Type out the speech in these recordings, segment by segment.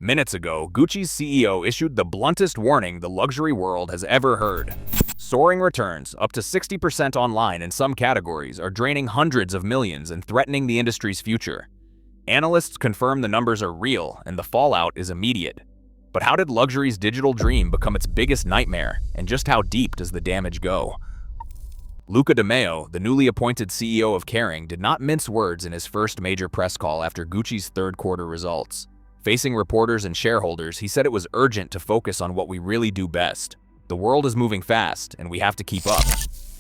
Minutes ago, Gucci's CEO issued the bluntest warning the luxury world has ever heard. Soaring returns, up to 60% online in some categories, are draining hundreds of millions and threatening the industry's future. Analysts confirm the numbers are real and the fallout is immediate. But how did luxury's digital dream become its biggest nightmare, and just how deep does the damage go? Luca de Meo, the newly appointed CEO of Kering, did not mince words in his first major press call after Gucci's third-quarter results. Facing reporters and shareholders, he said it was urgent to focus on what we really do best. The world is moving fast, and we have to keep up.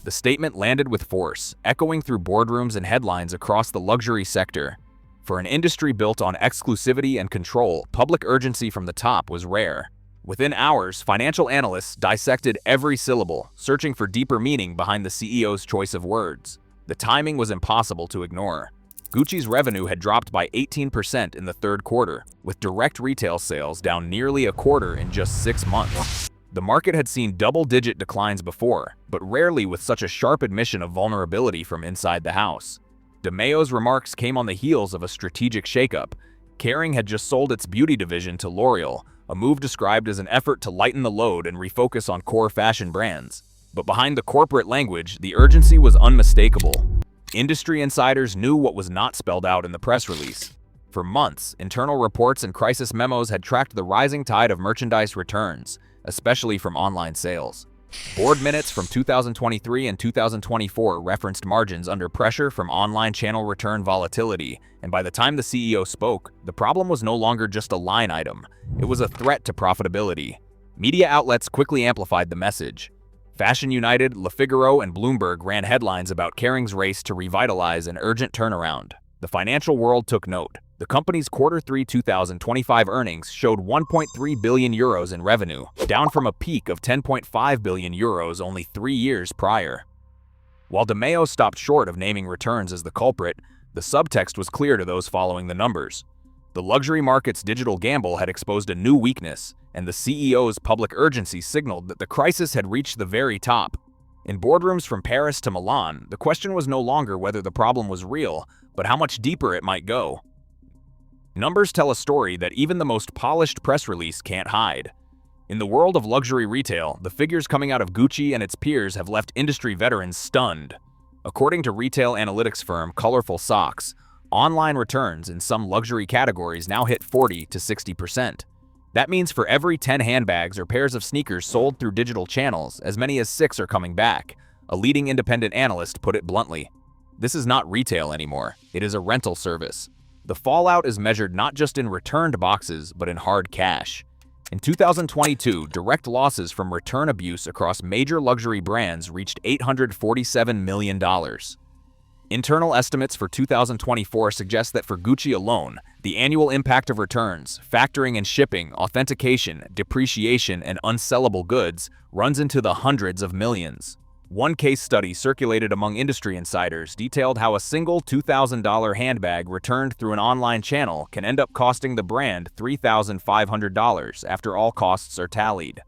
The statement landed with force, echoing through boardrooms and headlines across the luxury sector. For an industry built on exclusivity and control, public urgency from the top was rare. Within hours, financial analysts dissected every syllable, searching for deeper meaning behind the CEO's choice of words. The timing was impossible to ignore. Gucci's revenue had dropped by 18% in the third quarter, with direct retail sales down nearly a quarter in just 6 months. The market had seen double-digit declines before, but rarely with such a sharp admission of vulnerability from inside the house. De Meo's remarks came on the heels of a strategic shakeup. Kering had just sold its beauty division to L'Oreal, a move described as an effort to lighten the load and refocus on core fashion brands. But behind the corporate language, the urgency was unmistakable. Industry insiders knew what was not spelled out in the press release. For months, internal reports and crisis memos had tracked the rising tide of merchandise returns, especially from online sales. Board minutes from 2023 and 2024 referenced margins under pressure from online channel return volatility, and by the time the CEO spoke, the problem was no longer just a line item. It was a threat to profitability. Media outlets quickly amplified the message. Fashion United, Le Figaro, and Bloomberg ran headlines about Kering's race to revitalize an urgent turnaround. The financial world took note. The company's Q3 2025 earnings showed 1.3 billion euros in revenue, down from a peak of 10.5 billion euros only 3 years prior. While de Meo stopped short of naming returns as the culprit, the subtext was clear to those following the numbers. The luxury market's digital gamble had exposed a new weakness, and the CEO's public urgency signaled that the crisis had reached the very top. In boardrooms from Paris to Milan, the question was no longer whether the problem was real, but how much deeper it might go. Numbers tell a story that even the most polished press release can't hide. In the world of luxury retail, the figures coming out of Gucci and its peers have left industry veterans stunned. According to retail analytics firm Colorful Socks, online returns in some luxury categories now hit 40 to 60%. That means for every 10 handbags or pairs of sneakers sold through digital channels, as many as 6 are coming back. A leading independent analyst put it bluntly. This is not retail anymore, it is a rental service. The fallout is measured not just in returned boxes, but in hard cash. In 2022, direct losses from return abuse across major luxury brands reached $847 million. Internal estimates for 2024 suggest that for Gucci alone, the annual impact of returns, factoring and shipping, authentication, depreciation, and unsellable goods runs into the hundreds of millions. One case study circulated among industry insiders detailed how a single $2,000 handbag returned through an online channel can end up costing the brand $3,500 after all costs are tallied.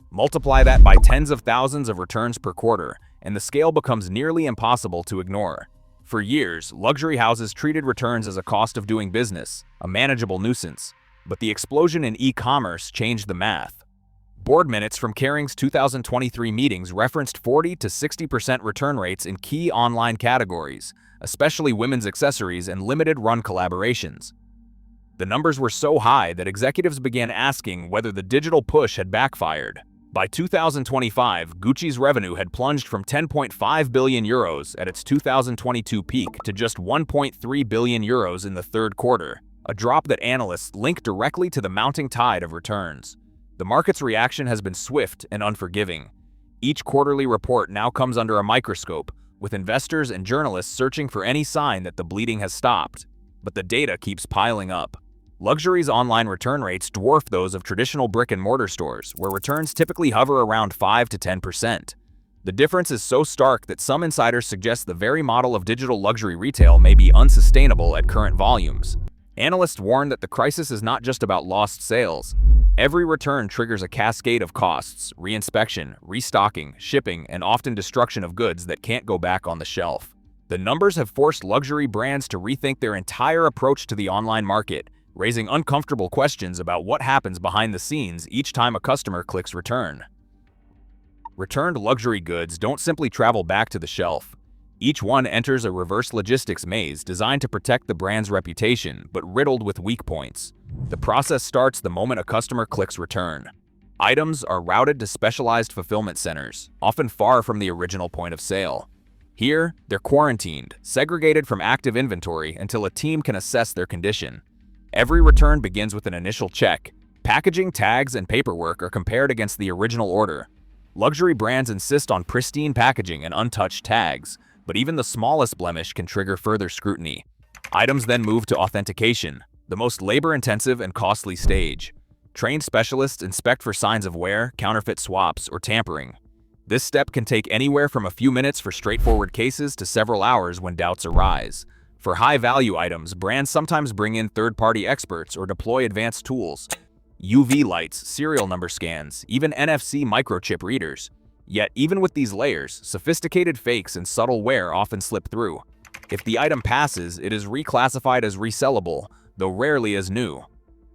Multiply that by tens of thousands of returns per quarter, and the scale becomes nearly impossible to ignore. For years, luxury houses treated returns as a cost of doing business, a manageable nuisance. But the explosion in e-commerce changed the math. Board minutes from Kering's 2023 meetings referenced 40 to 60% return rates in key online categories, especially women's accessories and limited-run collaborations. The numbers were so high that executives began asking whether the digital push had backfired. By 2025, Gucci's revenue had plunged from 10.5 billion euros at its 2022 peak to just 1.3 billion euros in the third quarter, a drop that analysts link directly to the mounting tide of returns. The market's reaction has been swift and unforgiving. Each quarterly report now comes under a microscope, with investors and journalists searching for any sign that the bleeding has stopped. But the data keeps piling up. Luxury's online return rates dwarf those of traditional brick-and-mortar stores, where returns typically hover around 5 to 10%. The difference is so stark that some insiders suggest the very model of digital luxury retail may be unsustainable at current volumes. Analysts warn that the crisis is not just about lost sales. Every return triggers a cascade of costs: reinspection, restocking, shipping, and often destruction of goods that can't go back on the shelf. The numbers have forced luxury brands to rethink their entire approach to the online market, raising uncomfortable questions about what happens behind the scenes each time a customer clicks return. Returned luxury goods don't simply travel back to the shelf. Each one enters a reverse logistics maze designed to protect the brand's reputation, but riddled with weak points. The process starts the moment a customer clicks return. Items are routed to specialized fulfillment centers, often far from the original point of sale. Here, they're quarantined, segregated from active inventory until a team can assess their condition. Every return begins with an initial check. Packaging, tags, and paperwork are compared against the original order. Luxury brands insist on pristine packaging and untouched tags, but even the smallest blemish can trigger further scrutiny. Items then move to authentication, the most labor-intensive and costly stage. Trained specialists inspect for signs of wear, counterfeit swaps, or tampering. This step can take anywhere from a few minutes for straightforward cases to several hours when doubts arise. For high-value items, brands sometimes bring in third-party experts or deploy advanced tools. UV lights, serial number scans, even NFC microchip readers. Yet, even with these layers, sophisticated fakes and subtle wear often slip through. If the item passes, it is reclassified as resellable, though rarely as new.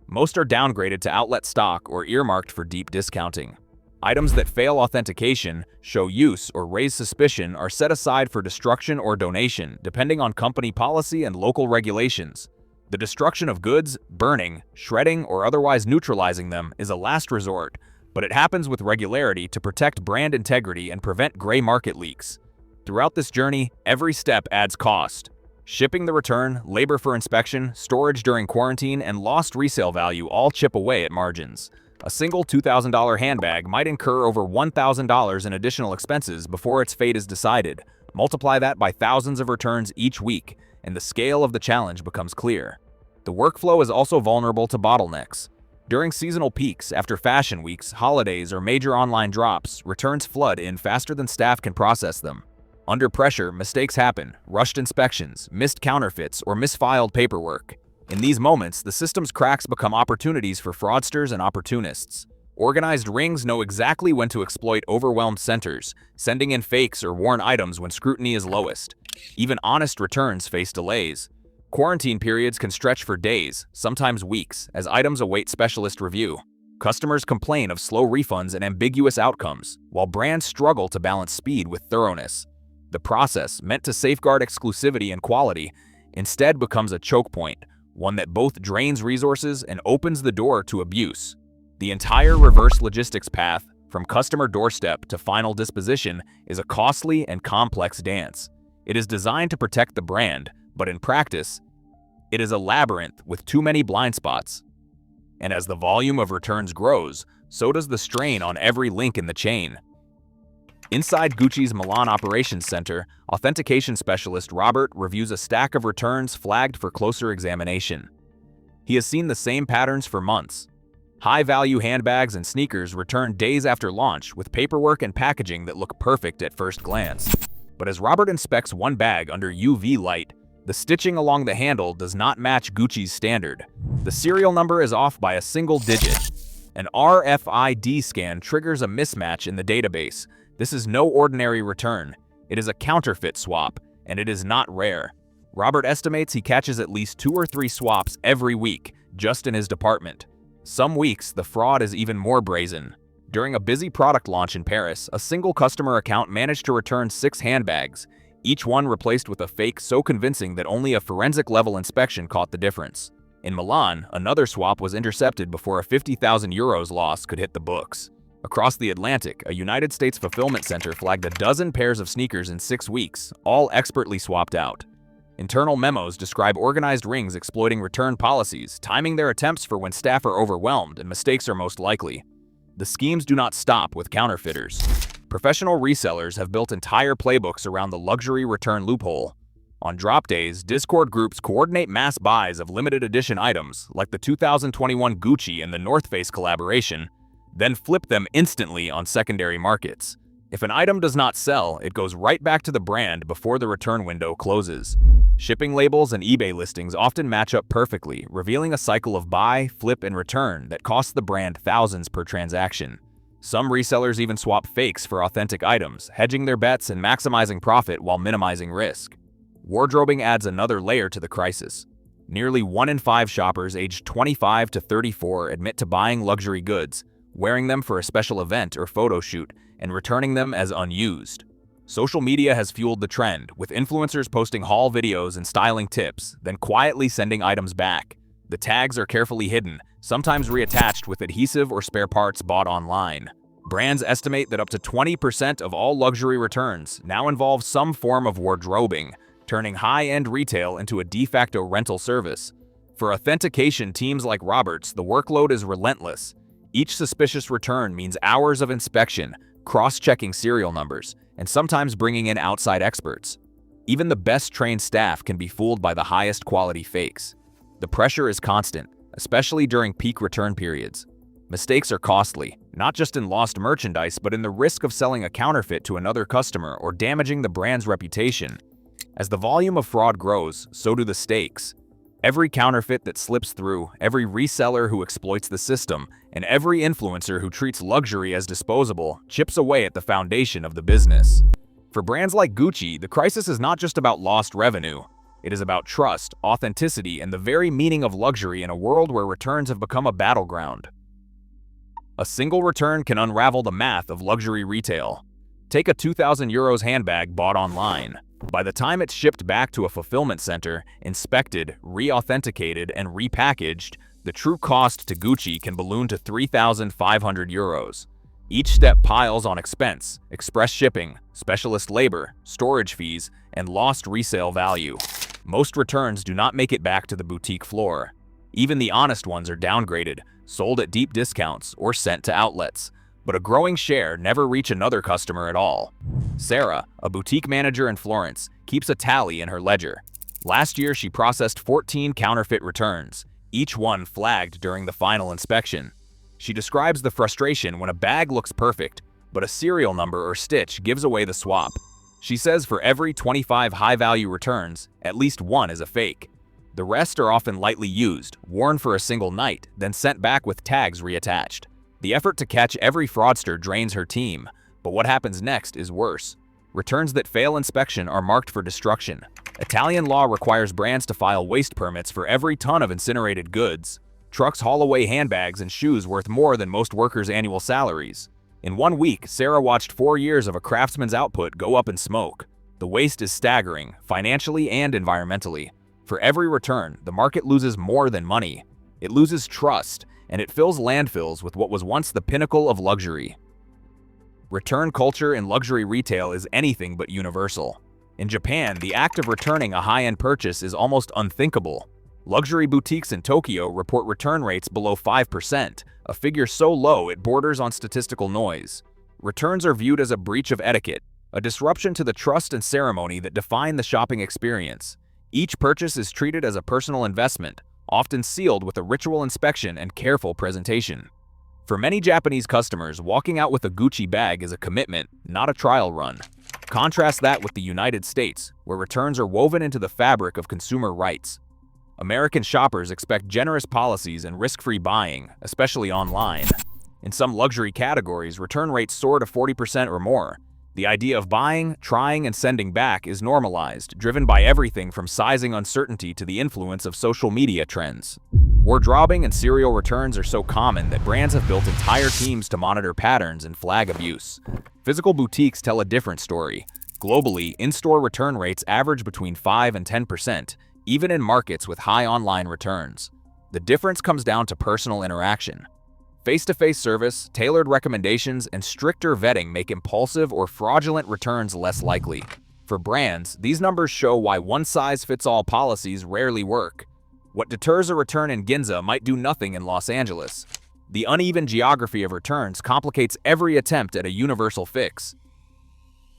Most are downgraded to outlet stock or earmarked for deep discounting. Items that fail authentication, show use, or raise suspicion are set aside for destruction or donation, depending on company policy and local regulations. The destruction of goods, burning, shredding, or otherwise neutralizing them is a last resort, but it happens with regularity to protect brand integrity and prevent gray market leaks. Throughout this journey, every step adds cost. Shipping the return, labor for inspection, storage during quarantine, and lost resale value all chip away at margins. A single $2,000 handbag might incur over $1,000 in additional expenses before its fate is decided. Multiply that by thousands of returns each week, and the scale of the challenge becomes clear. The workflow is also vulnerable to bottlenecks. During seasonal peaks, after fashion weeks, holidays, or major online drops, returns flood in faster than staff can process them. Under pressure, mistakes happen, rushed inspections, missed counterfeits, or misfiled paperwork. In these moments, the system's cracks become opportunities for fraudsters and opportunists. Organized rings know exactly when to exploit overwhelmed centers, sending in fakes or worn items when scrutiny is lowest. Even honest returns face delays. Quarantine periods can stretch for days, sometimes weeks, as items await specialist review. Customers complain of slow refunds and ambiguous outcomes, while brands struggle to balance speed with thoroughness. The process, meant to safeguard exclusivity and quality, instead becomes a choke point, one that both drains resources and opens the door to abuse. The entire reverse logistics path, from customer doorstep to final disposition, is a costly and complex dance. It is designed to protect the brand, but in practice, it is a labyrinth with too many blind spots. And as the volume of returns grows, so does the strain on every link in the chain. Inside Gucci's Milan Operations Center, authentication specialist Robert reviews a stack of returns flagged for closer examination. He has seen the same patterns for months. High-value handbags and sneakers return days after launch with paperwork and packaging that look perfect at first glance. But as Robert inspects one bag under UV light, the stitching along the handle does not match Gucci's standard. The serial number is off by a single digit. An RFID scan triggers a mismatch in the database. This is no ordinary return. It is a counterfeit swap, and it is not rare. Robert estimates he catches at least 2 or 3 swaps every week, just in his department. Some weeks, the fraud is even more brazen. During a busy product launch in Paris, a single customer account managed to return 6 handbags, each one replaced with a fake so convincing that only a forensic-level inspection caught the difference. In Milan, another swap was intercepted before a €50,000 loss could hit the books. Across the Atlantic, a United States fulfillment center flagged a dozen pairs of sneakers in 6 weeks, all expertly swapped out. Internal memos describe organized rings exploiting return policies, timing their attempts for when staff are overwhelmed and mistakes are most likely. The schemes do not stop with counterfeiters. Professional resellers have built entire playbooks around the luxury return loophole. On drop days, Discord groups coordinate mass buys of limited edition items, like the 2021 Gucci and the North Face collaboration, then flip them instantly on secondary markets. If an item does not sell, it goes right back to the brand before the return window closes. Shipping labels and eBay listings often match up perfectly, revealing a cycle of buy, flip, and return that costs the brand thousands per transaction. Some resellers even swap fakes for authentic items, hedging their bets and maximizing profit while minimizing risk. Wardrobing adds another layer to the crisis. Nearly 1 in 5 shoppers aged 25 to 34 admit to buying luxury goods, wearing them for a special event or photo shoot, and returning them as unused. Social media has fueled the trend, with influencers posting haul videos and styling tips, then quietly sending items back. The tags are carefully hidden, sometimes reattached with adhesive or spare parts bought online. Brands estimate that up to 20% of all luxury returns now involve some form of wardrobing, turning high-end retail into a de facto rental service. For authentication teams like Roberts, the workload is relentless. Each suspicious return means hours of inspection, cross-checking serial numbers, and sometimes bringing in outside experts. Even the best-trained staff can be fooled by the highest quality fakes. The pressure is constant, especially during peak return periods. Mistakes are costly, not just in lost merchandise, but in the risk of selling a counterfeit to another customer or damaging the brand's reputation. As the volume of fraud grows, so do the stakes. Every counterfeit that slips through, every reseller who exploits the system, and every influencer who treats luxury as disposable chips away at the foundation of the business. For brands like Gucci, the crisis is not just about lost revenue. It is about trust, authenticity, and the very meaning of luxury in a world where returns have become a battleground. A single return can unravel the math of luxury retail. Take a €2,000 handbag bought online. By the time it's shipped back to a fulfillment center, inspected, re-authenticated, and repackaged, the true cost to Gucci can balloon to €3,500. Each step piles on expense, express shipping, specialist labor, storage fees, and lost resale value. Most returns do not make it back to the boutique floor. Even the honest ones are downgraded, sold at deep discounts, or sent to outlets. But a growing share never reach another customer at all. Sarah, a boutique manager in Florence, keeps a tally in her ledger. Last year, she processed 14 counterfeit returns, each one flagged during the final inspection. She describes the frustration when a bag looks perfect, but a serial number or stitch gives away the swap. She says for every 25 high-value returns, at least one is a fake. The rest are often lightly used, worn for a single night, then sent back with tags reattached. The effort to catch every fraudster drains her team, but what happens next is worse. Returns that fail inspection are marked for destruction. Italian law requires brands to file waste permits for every ton of incinerated goods. Trucks haul away handbags and shoes worth more than most workers' annual salaries. In 1 week, Sarah watched 4 years of a craftsman's output go up in smoke. The waste is staggering, financially and environmentally. For every return, the market loses more than money. It loses trust, and it fills landfills with what was once the pinnacle of luxury. Return culture in luxury retail is anything but universal. In Japan, the act of returning a high-end purchase is almost unthinkable. Luxury boutiques in Tokyo report return rates below 5%, a figure so low it borders on statistical noise. Returns are viewed as a breach of etiquette, a disruption to the trust and ceremony that define the shopping experience. Each purchase is treated as a personal investment, often sealed with a ritual inspection and careful presentation. For many Japanese customers, walking out with a Gucci bag is a commitment, not a trial run. Contrast that with the United States, where returns are woven into the fabric of consumer rights. American shoppers expect generous policies and risk-free buying, especially online. In some luxury categories, return rates soar to 40% or more. The idea of buying, trying, and sending back is normalized, driven by everything from sizing uncertainty to the influence of social media trends. Wardrobing and serial returns are so common that brands have built entire teams to monitor patterns and flag abuse. Physical boutiques tell a different story. Globally, in-store return rates average between 5 and 10%, even in markets with high online returns. The difference comes down to personal interaction. Face-to-face service, tailored recommendations, and stricter vetting make impulsive or fraudulent returns less likely. For brands, these numbers show why one-size-fits-all policies rarely work. What deters a return in Ginza might do nothing in Los Angeles. The uneven geography of returns complicates every attempt at a universal fix.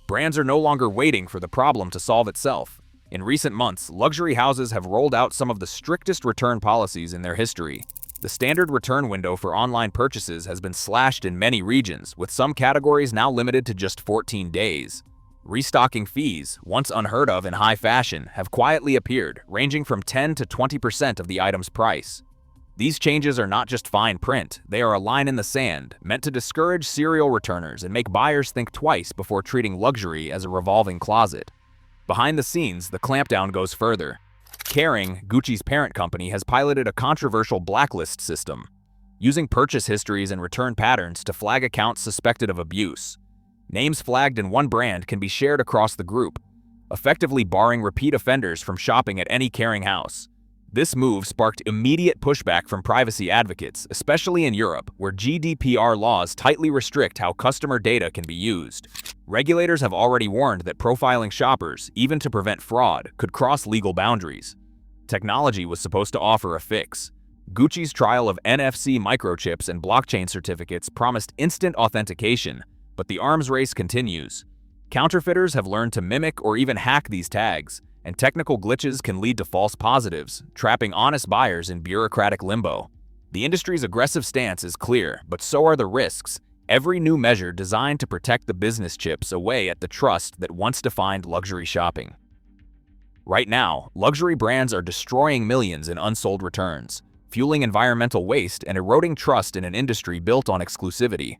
Brands are no longer waiting for the problem to solve itself. In recent months, luxury houses have rolled out some of the strictest return policies in their history. The standard return window for online purchases has been slashed in many regions, with some categories now limited to just 14 days. Restocking fees, once unheard of in high fashion, have quietly appeared, ranging from 10 to 20% of the item's price. These changes are not just fine print, they are a line in the sand, meant to discourage serial returners and make buyers think twice before treating luxury as a revolving closet. Behind the scenes, the clampdown goes further. Kering, Gucci's parent company, has piloted a controversial blacklist system, using purchase histories and return patterns to flag accounts suspected of abuse. Names flagged in one brand can be shared across the group, effectively barring repeat offenders from shopping at any Kering house. This move sparked immediate pushback from privacy advocates, especially in Europe, where GDPR laws tightly restrict how customer data can be used. Regulators have already warned that profiling shoppers, even to prevent fraud, could cross legal boundaries. Technology was supposed to offer a fix. Gucci's trial of NFC microchips and blockchain certificates promised instant authentication, but the arms race continues. Counterfeiters have learned to mimic or even hack these tags, and technical glitches can lead to false positives, trapping honest buyers in bureaucratic limbo. The industry's aggressive stance is clear, but so are the risks. Every new measure designed to protect the business chips away at the trust that once defined luxury shopping. Right now, luxury brands are destroying millions in unsold returns, fueling environmental waste and eroding trust in an industry built on exclusivity.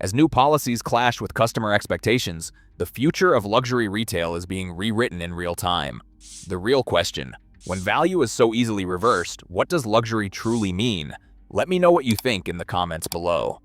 As new policies clash with customer expectations, the future of luxury retail is being rewritten in real time. The real question: when value is so easily reversed, what does luxury truly mean? Let me know what you think in the comments below.